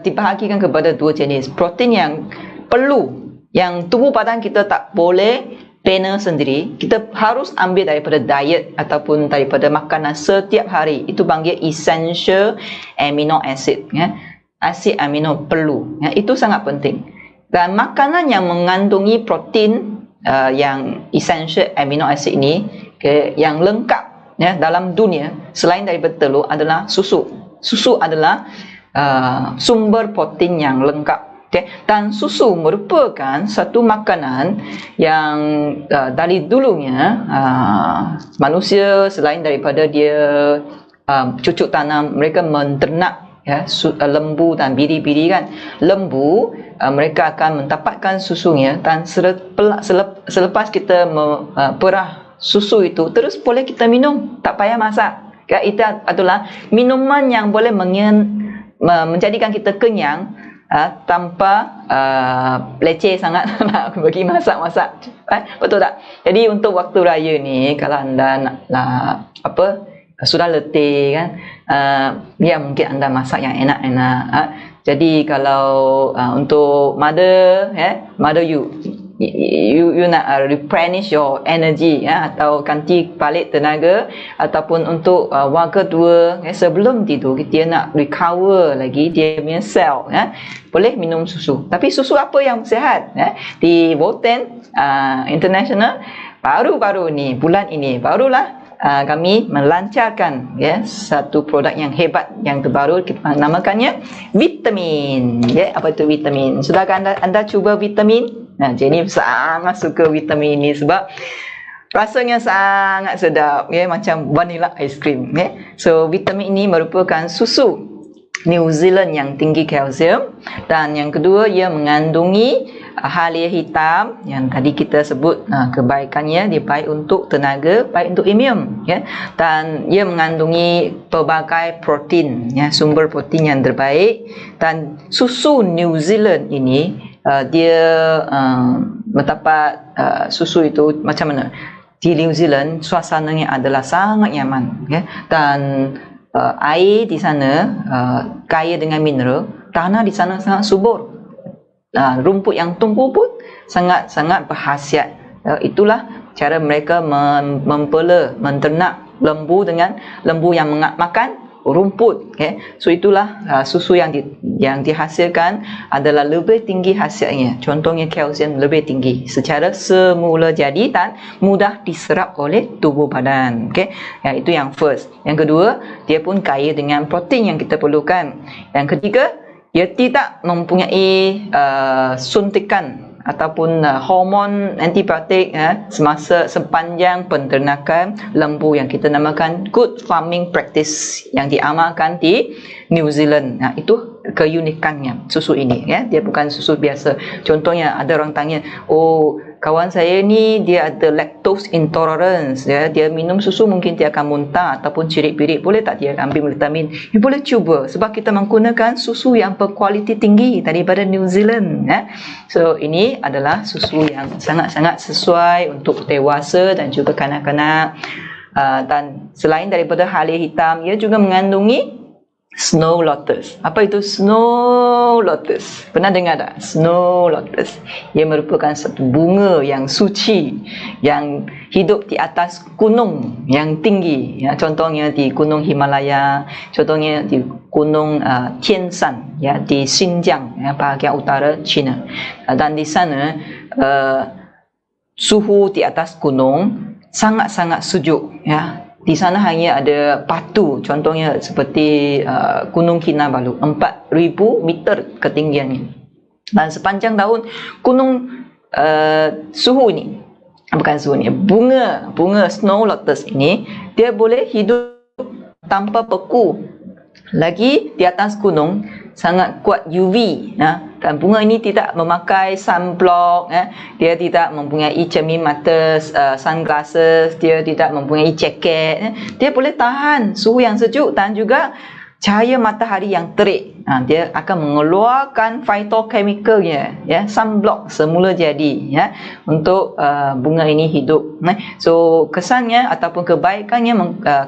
dibahagikan kepada 2 jenis. Protein yang perlu, yang tubuh badan kita tak boleh bina sendiri, kita harus ambil daripada diet ataupun daripada makanan setiap hari. Itu panggil essential amino acid. Asid amino perlu. Itu sangat penting. Dan makanan yang mengandungi protein yang essential amino acid ini, yang lengkap ya dalam dunia selain daripada telur adalah susu. Susu adalah sumber protein yang lengkap. Okay. Dan susu merupakan satu makanan yang dari dulunya manusia selain daripada dia cucuk tanam, mereka menternak ya, lembu dan biri-biri kan. Lembu mereka akan mendapatkan susunya, dan selepas kita perah susu itu, terus boleh kita minum, tak payah masak ya. Itu adalah minuman yang boleh menjadikan kita kenyang tanpa leceh sangat nak bagi masak-masak. Betul tak? Jadi untuk waktu raya ni, kalau anda nak sudah letih kan, ya mungkin anda masak yang enak-enak. Jadi kalau untuk mother you nak replenish your energy ya, atau ganti balik tenaga, ataupun untuk warga tua sebelum tidur dia nak recover lagi dia punya cell ya, boleh minum susu. Tapi susu apa yang sihat ya? Di Voten International baru-baru ni, bulan ini barulah kami melancarkan ya satu produk yang hebat yang terbaru, kita namakannya vitamin ya. Apa itu vitamin? Sudahkah anda cuba vitamin? Jenny sangat suka vitamin ini sebab rasanya sangat sedap ya, macam vanilla ice cream ya. So vitamin ini merupakan susu New Zealand yang tinggi kalsium, dan yang kedua ia mengandungi halia hitam yang tadi kita sebut kebaikannya, dia baik untuk tenaga, baik untuk imun ya, dan ia mengandungi pelbagai protein ya, sumber protein yang terbaik. Dan susu New Zealand ini dia mendapat susu itu macam mana? Di New Zealand suasananya adalah sangat nyaman ya, dan air di sana kaya dengan mineral, tanah di sana sangat subur, rumput yang tumbuh pun sangat-sangat berkhasiat. Itulah cara mereka menternak lembu dengan lembu yang makan rumput. Okay. So itulah susu yang dihasilkan adalah lebih tinggi hasilnya. Contohnya kalsium lebih tinggi secara semula jadi dan mudah diserap oleh tubuh badan. Okay. Itu yang first. Yang kedua, dia pun kaya dengan protein yang kita perlukan. Yang ketiga, ia tidak mempunyai suntikan ataupun hormon antibiotik sepanjang penternakan lembu yang kita namakan good farming practice yang diamalkan di New Zealand. Itu keunikannya susu ini ya, dia bukan susu biasa. Contohnya ada orang tanya, oh kawan saya ni dia ada lactose intolerance ya, dia minum susu mungkin dia akan muntah ataupun cirit-pirit, boleh tak dia ambil vitamin? You boleh cuba sebab kita menggunakan susu yang berkualiti tinggi daripada New Zealand ya. So ini adalah susu yang sangat-sangat sesuai untuk dewasa dan juga kanak-kanak. Dan selain daripada halia hitam, ia juga mengandungi snow lotus. Apa itu snow lotus? Pernah dengar tak? Snow lotus. Ia merupakan satu bunga yang suci yang hidup di atas gunung yang tinggi. Ya, contohnya di Gunung Himalaya, contohnya di Gunung Tian Shan ya, di Xinjiang ya, bahagian utara China. Dan di sana suhu di atas gunung sangat-sangat sejuk ya. Di sana hanya ada batu, contohnya seperti Gunung Kinabalu, 4,000 meter ketinggiannya. Dan sepanjang tahun gunung suhu ini, bukan suhu ini, bunga snow lotus ini, dia boleh hidup tanpa beku. Lagi di atas gunung sangat kuat UV ya. Dan bunga ini tidak memakai sunblock ya. Dia tidak mempunyai cermin mata sunglasses, dia tidak mempunyai jaket ya. Dia boleh tahan suhu yang sejuk dan juga cahaya matahari yang terik. Dia akan mengeluarkan phytochemicalnya ya, sunblock semula jadi ya, untuk bunga ini hidup. So kesannya ataupun kebaikannya,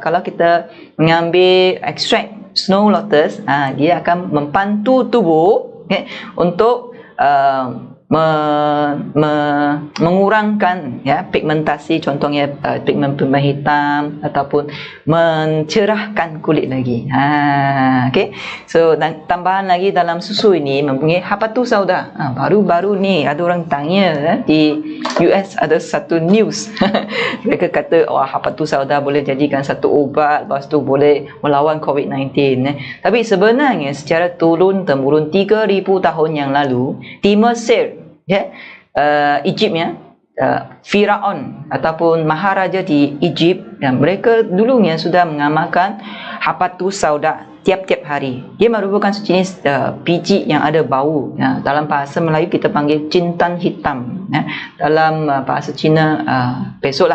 kalau kita mengambil ekstrak snow lotus, dia akan membantu tubuh untuk mengurangkan ya pigmentasi, contohnya pigmen hitam ataupun mencerahkan kulit lagi. Okey. So dan tambahan lagi dalam susu ini mempunyai habatus sauda. Baru-baru ni ada orang tanya di US, ada satu news. Mereka kata habatus sauda boleh jadikan satu ubat, lepas tu boleh melawan COVID-19. Tapi sebenarnya secara turun temurun 3000 tahun yang lalu di Mesir, Egypt Firaun ataupun maharaja di Egypt, mereka dulunya sudah mengamalkan habatus sauda tiap-tiap hari. Dia merupakan sejenis biji yang ada bau. Dalam bahasa Melayu kita panggil jintan hitam. Dalam bahasa Cina besok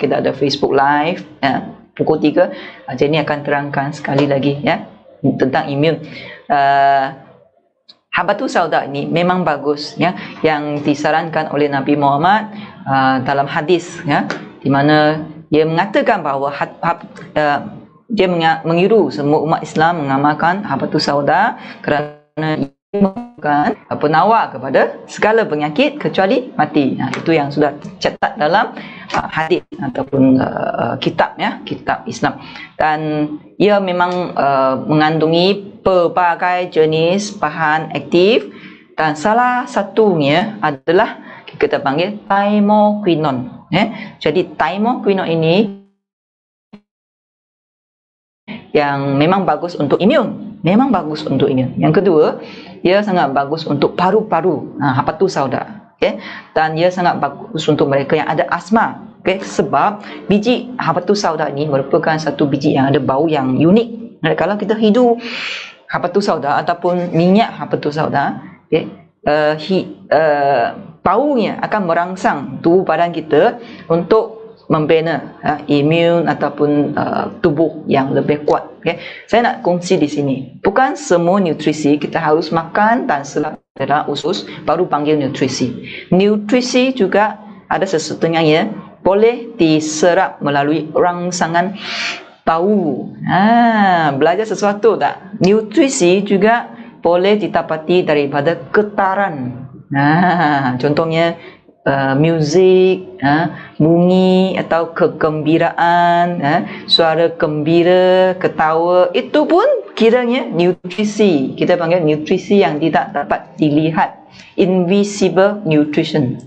kita ada Facebook Live pukul 3. Jenny akan terangkan sekali lagi tentang imun. Habatus sauda ini memang bagus yang disarankan oleh Nabi Muhammad dalam hadis di mana dia mengatakan bahawa dia mengiru semua umat Islam mengamalkan habatus sauda kerana ia merupakan penawar kepada segala penyakit kecuali mati. Itu yang sudah dicatat dalam hadis ataupun kitab Islam, dan ia memang mengandungi pelbagai jenis bahan aktif, dan salah satunya adalah kita panggil thymoquinone. Jadi thymoquinone ini yang memang bagus untuk imun, Yang kedua, ia sangat bagus untuk paru-paru, habatus sauda. Dan ia sangat bagus untuk mereka yang ada asma. Sebab biji habatus sauda ini merupakan satu biji yang ada bau yang unik. Kalau kita hidu habatus sauda ataupun minyak habatus sauda, baunya akan merangsang tubuh badan kita untuk membina imun ataupun tubuh yang lebih kuat. Saya nak kongsi di sini, bukan semua nutrisi kita harus makan dan secara usus baru panggil nutrisi. Nutrisi juga ada sesetengahnya boleh diserap melalui rangsangan bau. Belajar sesuatu tak? Nutrisi juga boleh didapati daripada getaran. Contohnya muzik, bunyi atau kegembiraan, suara gembira, ketawa, itu pun kiranya nutrisi. Kita panggil nutrisi yang tidak dapat dilihat, invisible nutrition.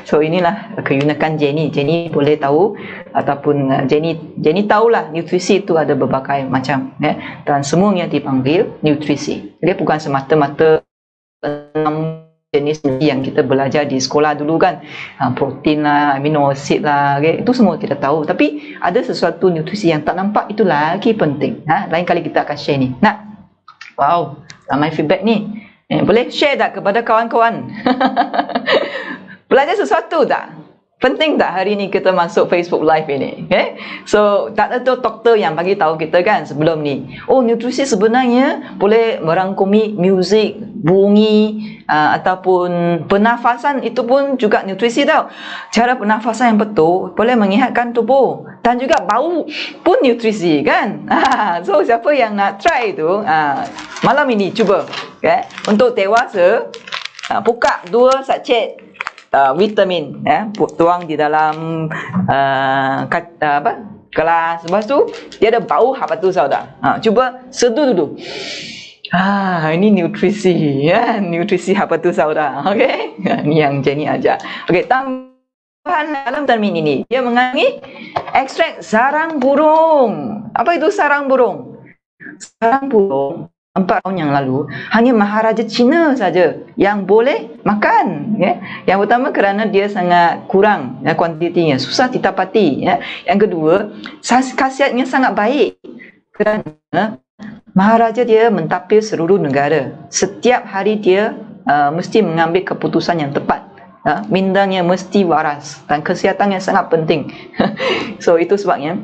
So inilah keunikan Jenny. Jenny boleh tahu ataupun Jenny tahulah nutrisi itu ada berbagai macam, dan semuanya dipanggil nutrisi. Dia bukan semata-mata jenis yang kita belajar di sekolah dulu kan, protein lah, amino acid lah, itu semua kita tahu. Tapi ada sesuatu nutrisi yang tak nampak, itu lagi penting. Lain kali kita akan share ni. Wow, ramai feedback ni. Boleh share tak kepada kawan-kawan? Belajar sesuatu tak? Penting tak hari ni kita masuk Facebook Live ini? So, tak ada tu doktor yang bagi tahu kita kan sebelum ni. Nutrisi sebenarnya boleh merangkumi muzik, bunyi, ataupun pernafasan, itu pun juga nutrisi tau. Cara pernafasan yang betul boleh menyihatkan tubuh, dan juga bau pun nutrisi kan. So, siapa yang nak try tu, malam ini cuba. Untuk dewasa, buka 2 sachet vitamin, tuang di dalam kelas. Lepas tu dia ada bau habatus sauda. Cuba seduh dulu. Ini nutrisi, nutrisi habatus sauda. Okey, ni yang Jenny ajar. Okey, tambahan dalam vitamin ini dia mengandungi ekstrak sarang burung. Apa itu sarang burung? Sarang burung 4 tahun yang lalu hanya maharaja Cina saja yang boleh makan. Yang pertama kerana dia sangat kurang kuantitinya, susah didapati. Yang kedua, khasiatnya sangat baik kerana maharaja dia mentapis seluruh negara. Setiap hari dia mesti mengambil keputusan yang tepat. Mindangnya mesti waras dan kesihatannya sangat penting. So itu sebabnya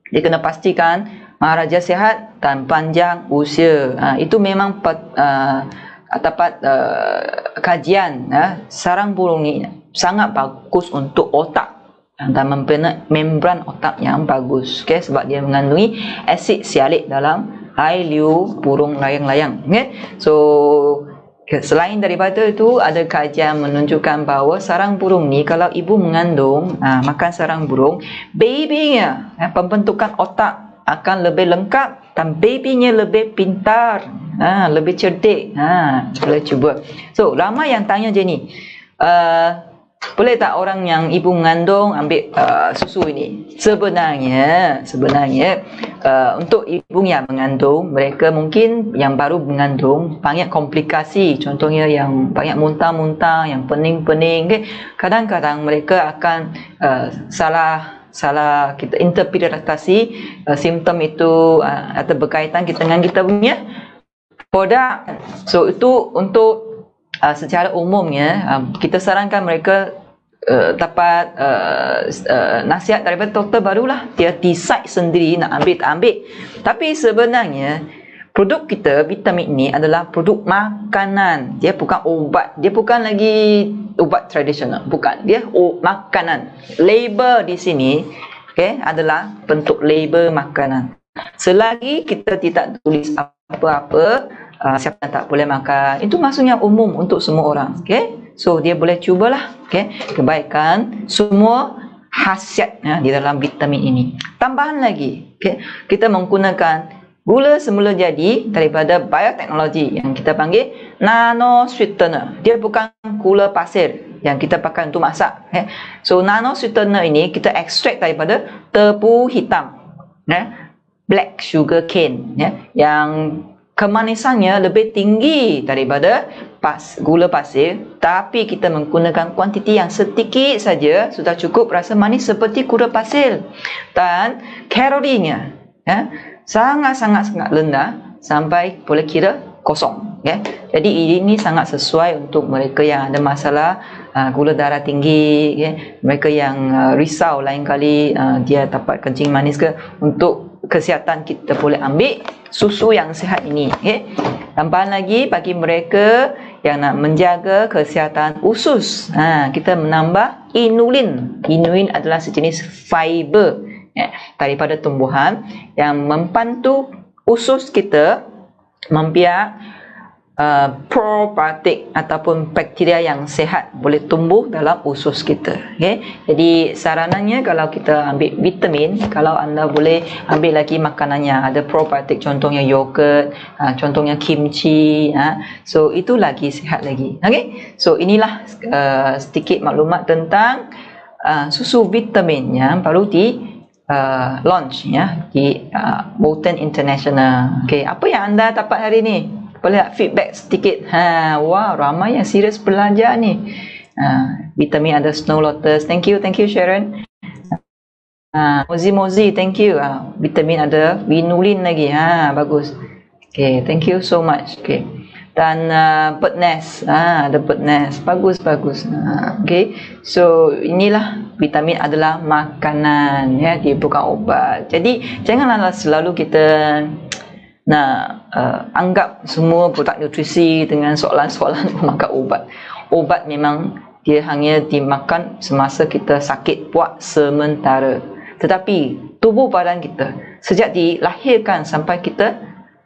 dia kena pastikan maharaja sihat dan panjang usia. Itu memang dapat kajian. Sarang burung ni sangat bagus untuk otak dan membina membran otak yang bagus. Sebab dia mengandungi asid sialik dalam air liu burung layang-layang. So Selain daripada itu, ada kajian menunjukkan bahawa sarang burung ni kalau ibu mengandung makan sarang burung, babynya pembentukan otak akan lebih lengkap dan babynya lebih pintar, lebih cerdik. Boleh cuba. So ramai yang tanya je ni, boleh tak orang yang ibu mengandung ambil susu ini? Sebenarnya untuk ibu yang mengandung, mereka mungkin yang baru mengandung banyak komplikasi, contohnya yang banyak muntah-muntah, yang pening-pening, okay? Kadang-kadang mereka akan salah kita interpretasi simptom itu atau berkaitan dengan kita punya produk. So itu untuk secara umumnya kita sarankan mereka dapat nasihat daripada doktor, barulah dia decide sendiri nak ambil tak ambil. Tapi sebenarnya produk kita vitamin ini adalah produk makanan, dia bukan ubat, dia bukan lagi ubat tradisional, bukan, dia makanan. Label di sini adalah bentuk label makanan. Selagi kita tidak tulis apa-apa, siapa yang tak boleh makan, itu maksudnya umum untuk semua orang. So dia boleh cubalah. Kebaikan semua khasiat di dalam vitamin ini. Tambahan lagi, kita menggunakan gula semula jadi daripada bioteknologi yang kita panggil nano sweetener. Dia bukan gula pasir yang kita pakai untuk masak. So nano sweetener ini kita ekstrak daripada tebu hitam, black sugar cane, yang kemanisannya lebih tinggi daripada gula pasir, tapi kita menggunakan kuantiti yang sedikit saja sudah cukup rasa manis seperti gula pasir, dan kalorinya sangat-sangat rendah sampai boleh kira kosong. Jadi ini sangat sesuai untuk mereka yang ada masalah gula darah tinggi, mereka yang risau lain kali dia dapat kencing manis ke. Untuk kesihatan kita boleh ambil susu yang sihat ini. Tambahan lagi bagi mereka yang nak menjaga kesihatan usus, kita menambah inulin. Inulin adalah sejenis fiber daripada tumbuhan yang membantu usus kita membiak probiotik ataupun bakteria yang sehat boleh tumbuh dalam usus kita. Jadi saranannya kalau kita ambil vitamin, kalau anda boleh ambil lagi makanannya ada probiotik, contohnya yogurt, contohnya kimchi, so itu lagi sihat lagi. So inilah sedikit maklumat tentang susu vitamin yang baru di launch di Bolton International. Apa yang anda dapat hari ini? Boleh tak feedback sedikit? Wah, ramai yang serius belajar ni. Vitamin ada Snow Lotus. Thank you Sharon. Mozi, thank you. Vitamin ada Vinulin lagi. Bagus. Thank you so much. Dan bird nest. Ada bird nest. Bagus. So inilah vitamin adalah makanan, dia bukan obat. Jadi janganlah selalu kita anggap semua produk nutrisi dengan soalan-soalan memakan obat. Obat memang dia hanya dimakan semasa kita sakit, buat sementara. Tetapi tubuh badan kita sejak dilahirkan sampai kita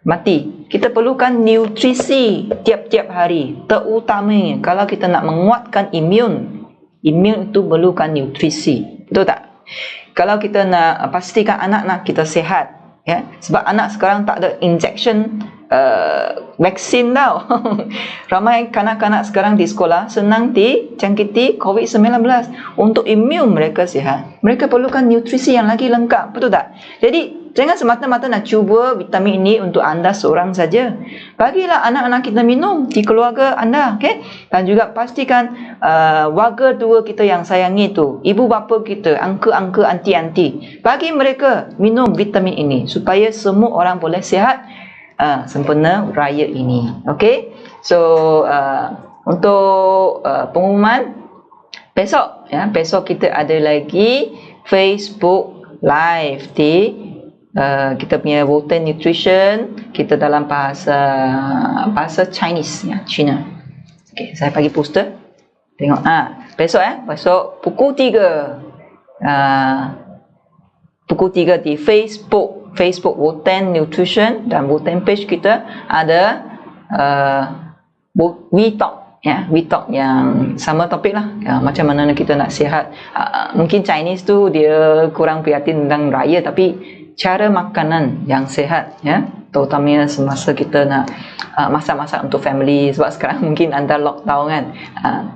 mati, kita perlukan nutrisi tiap-tiap hari. Terutamanya kalau kita nak menguatkan imun itu perlukan nutrisi. Betul tak? Kalau kita nak pastikan anak-anak kita sihat, sebab anak sekarang tak ada injection vaksin tau. Ramai kanak-kanak sekarang di sekolah senang dijangkiti COVID-19. Untuk imun mereka sihat, mereka perlukan nutrisi yang lagi lengkap. Betul tak? Jadi jangan semata-mata nak cuba vitamin ini untuk anda seorang saja. Bagilah anak-anak kita minum di keluarga anda. Dan juga pastikan warga tua kita yang sayangi itu, ibu bapa kita, angka-angka, anti-anti, bagi mereka minum vitamin ini supaya semua orang boleh sihat sempena raya ini. So untuk pengumuman besok, besok kita ada lagi Facebook Live di kita punya Bolton Nutrition, kita dalam bahasa Chinese, Cina. Saya bagi poster. Tengok besok besok pukul 3. Pukul 3 di Facebook Bolton Nutrition, dan Bolton page kita ada WeTalk, ya, WeTalk yang sama topik lah, ya, macam mana kita nak sihat. Mungkin Chinese tu dia kurang prihatin tentang raya, tapi cara makanan yang sihat, ya, terutamanya semasa kita nak masak-masak untuk family. Sebab sekarang mungkin anda lockdown kan,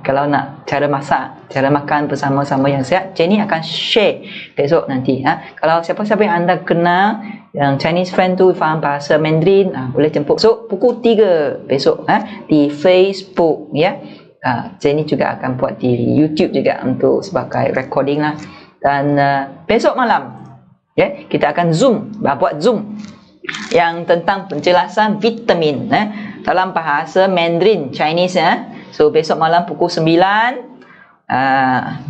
kalau nak cara masak, cara makan bersama-sama yang sihat, Jenny akan share besok nanti. Kalau siapa-siapa yang anda kenal yang Chinese friend tu faham bahasa Mandarin, boleh jemput so pukul 3 besok di Facebook, ya. Jenny juga akan buat di YouTube juga untuk sebagai recording lah. Dan besok malam, ya, kita akan buat Zoom yang tentang penjelasan vitamin dalam bahasa Mandarin Chinese, ya. So besok malam pukul 9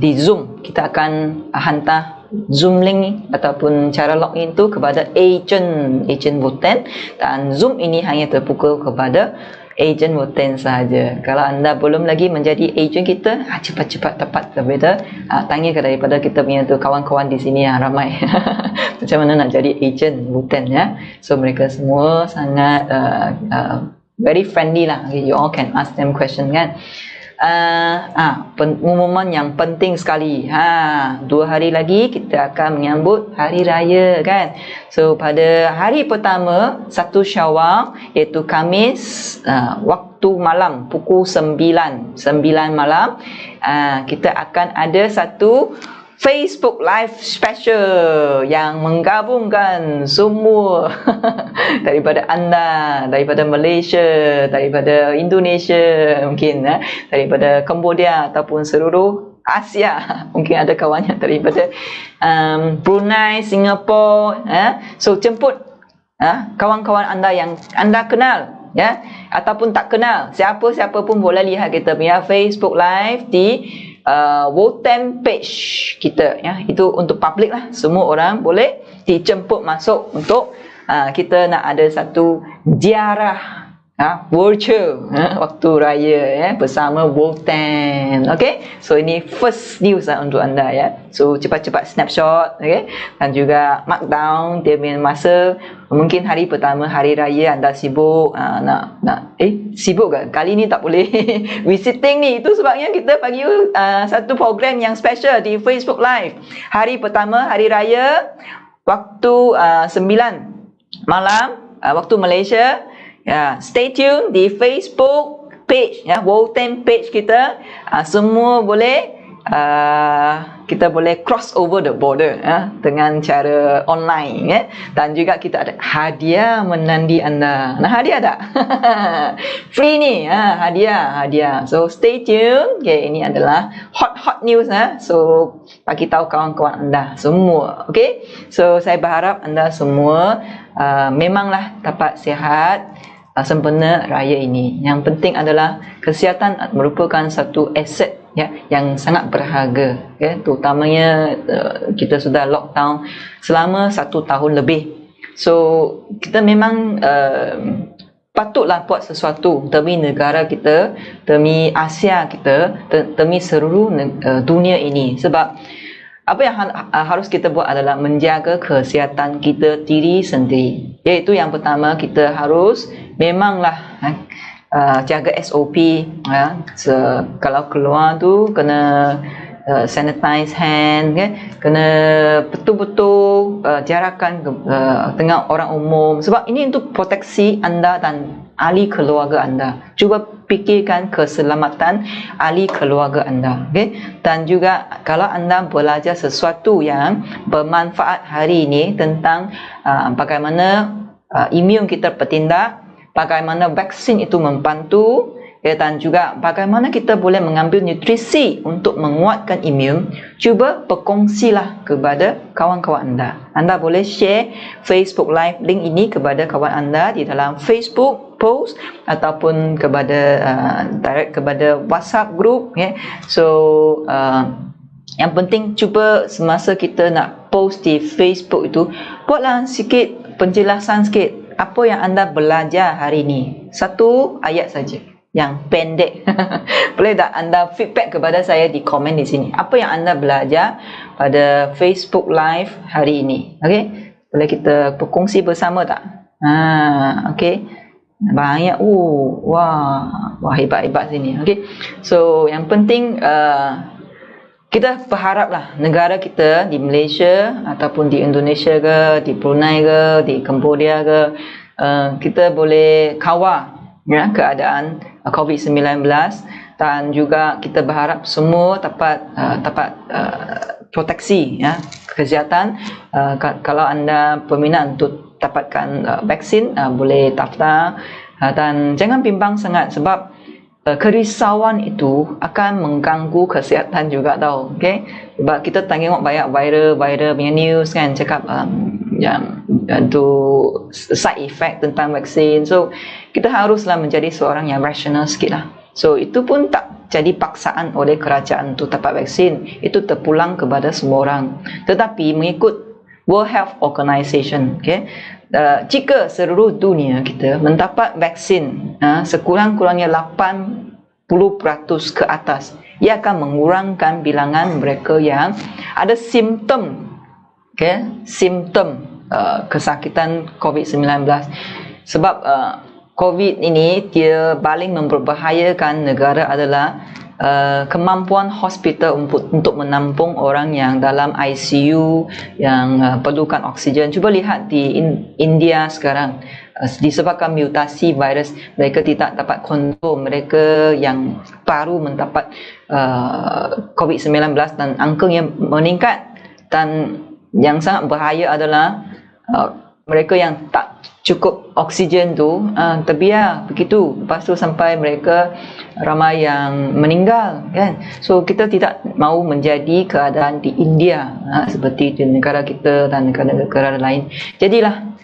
di Zoom kita akan hantar Zoom link ni ataupun cara login tu kepada agent Voten, dan Zoom ini hanya terbuka kepada agent Voten sahaja. Kalau anda belum lagi menjadi agent kita, cepat-cepat dapat daripada tanya daripada kita punya tu kawan-kawan di sini ramai macam mana nak jadi agent Voten, ya. So mereka semua sangat very friendly lah. You all can ask them question kan. Pengumuman yang penting sekali, 2 hari lagi kita akan menyambut hari raya kan. So pada hari pertama 1 Syawal, iaitu Khamis, waktu malam pukul 9 malam, kita akan ada satu Facebook Live Special yang menggabungkan semua daripada anda, daripada Malaysia, daripada Indonesia, mungkin daripada Cambodia ataupun seluruh Asia. Mungkin ada kawannya daripada Brunei, Singapura, so jemput kawan-kawan anda yang anda kenal, ya, ataupun tak kenal. Siapa-siapa pun boleh lihat kita punya Facebook Live di Voten page kita, ya. Itu untuk public lah, semua orang boleh dijemput masuk untuk kita nak ada satu ziarah virtual waktu raya, ya, bersama Voten. Okay, so ini first news untuk anda, ya. So cepat-cepat snapshot, okay, dan juga mark down dia punya masa. Mungkin hari pertama hari raya anda sibuk, sibuk kan? Kali ni tak boleh visiting ni. Itu sebabnya kita bagi satu program yang special di Facebook Live. Hari pertama hari raya waktu 9 malam waktu Malaysia. Ya, stay tune di Facebook page, ya, Voten page kita. Semua boleh kita boleh cross over the border, ya, dengan cara online, ya. Dan juga kita ada hadiah menanti anda. Nah, hadiah tak? Free ni, hadiah. So stay tune. Okay, ini adalah hot news, so bagi tahu kawan-kawan anda semua. Okay, so saya berharap anda semua memanglah dapat sihat sempena raya ini. Yang penting adalah kesihatan merupakan satu aset, ya, yang sangat berharga, ya. Terutamanya kita sudah lockdown selama 1 tahun lebih. So kita memang patutlah buat sesuatu demi negara kita, demi Asia kita, demi seluruh dunia ini. Sebab apa yang harus kita buat adalah menjaga kesihatan kita diri sendiri. Iaitu yang pertama, kita harus memanglah jaga SOP, ya. Kalau keluar tu kena sanitize hand, ya. Kena betul-betul jarakan dengan orang umum. Sebab ini untuk proteksi anda dan ahli keluarga anda. Cuba fikirkan keselamatan ahli keluarga anda, okay? Dan juga kalau anda belajar sesuatu yang bermanfaat hari ini tentang bagaimana imun kita bertindak, bagaimana vaksin itu membantu, ya, dan juga bagaimana kita boleh mengambil nutrisi untuk menguatkan imun, cuba berkongsilah kepada kawan-kawan anda. Anda boleh share Facebook Live link ini kepada kawan anda di dalam Facebook post ataupun kepada direct kepada WhatsApp group, ya. So yang penting cuba semasa kita nak post di Facebook itu, buatlah sikit penjelasan sikit apa yang anda belajar hari ini. 1 ayat saja yang pendek. Boleh tak anda feedback kepada saya di komen di sini, apa yang anda belajar pada Facebook Live hari ini? Okay, boleh kita berkongsi bersama tak? Okay, Banyak. Wah hebat sini. Okey. So yang penting kita berharaplah negara kita di Malaysia ataupun di Indonesia ke, di Brunei ke, di Cambodia ke, kita boleh kawal ya keadaan COVID-19, dan juga kita berharap semua dapat proteksi ya kesihatan. Kalau anda berminat untuk dapatkan vaksin, boleh daftar, dan jangan bimbang sangat sebab kerisauan itu akan mengganggu kesihatan juga tau. Okay? Sebab kita tengok banyak viral punya news kan, cakap yang untuk side effect tentang vaksin. So kita haruslah menjadi seorang yang rasional sikit lah. So itu pun tak jadi paksaan oleh kerajaan untuk dapat vaksin, itu terpulang kepada semua orang. Tetapi mengikut World Health Organization, okay, jika seluruh dunia kita mendapat vaksin sekurang-kurangnya 80% ke atas, ia akan mengurangkan bilangan mereka yang ada simptom, okay, simptom kesakitan COVID-19. Sebab COVID ini dia paling memperbahayakan negara adalah kemampuan hospital untuk menampung orang yang dalam ICU, yang perlukan oksigen. Cuba lihat di India sekarang, disebabkan mutasi virus, mereka tidak dapat kontrol. Mereka yang baru mendapat COVID-19 dan angkanya meningkat, dan yang sangat bahaya adalah mereka yang tak cukup oksigen tu terbiar begitu, lepas tu sampai mereka ramai yang meninggal kan. So kita tidak mahu menjadi keadaan di India seperti di negara kita dan negara-negara lain. Jadilah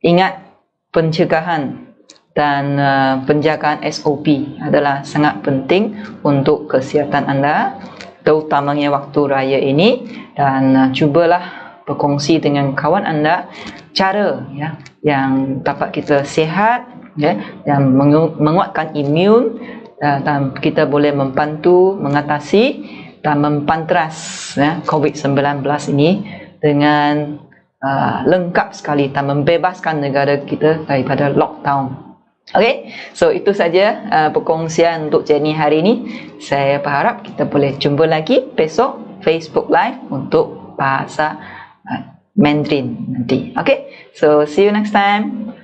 ingat, pencegahan dan penjagaan SOP adalah sangat penting untuk kesihatan anda, terutamanya waktu raya ini. Dan cubalah berkongsi dengan kawan anda cara ya yang dapat kita sihat ya, yang menguatkan imun, dan kita boleh membantu mengatasi dan mempanteras ya COVID-19 ini dengan lengkap sekali dan membebaskan negara kita daripada lockdown. Okay, so itu saja perkongsian untuk Jenny hari ini. Saya berharap kita boleh jumpa lagi besok Facebook Live untuk bahasa Mandarin nanti. Okay, so see you next time.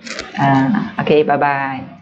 Okay, bye bye.